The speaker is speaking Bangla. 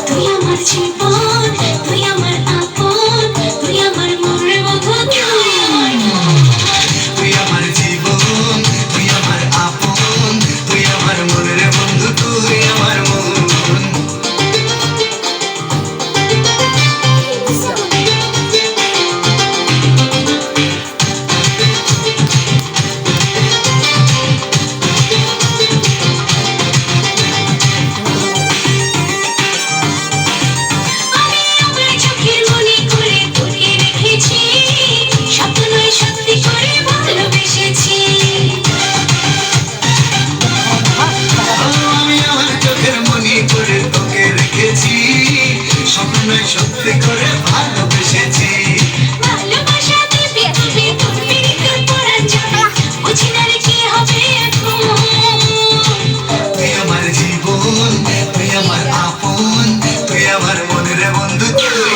তুই আমার জীবন, তুই আমার আপন, তুই আমার মনের বন্ধু, তুই আমার জীবন, তুই আমার আপন, তুই আমার মনের বন্ধু, তুই আমার মন। আমি আমার চোখের মনি করে তোকে রেখেছি, স্বপ্ন নয় সত্যি করে ভালোবেসেছি। আমি আমার চোখের মনি করে তোকে রেখেছি, স্বপ্ন সত্যি করে ভালোবেসেছি। ভালোবাসা দিবি তুমি, তুমি তোর পরাণ যাবে, বুঝি না রে কি হবে এখন। তুই আমার জীবন, তুই আমার আপন, তুই আমার মনের বন্ধু, তুই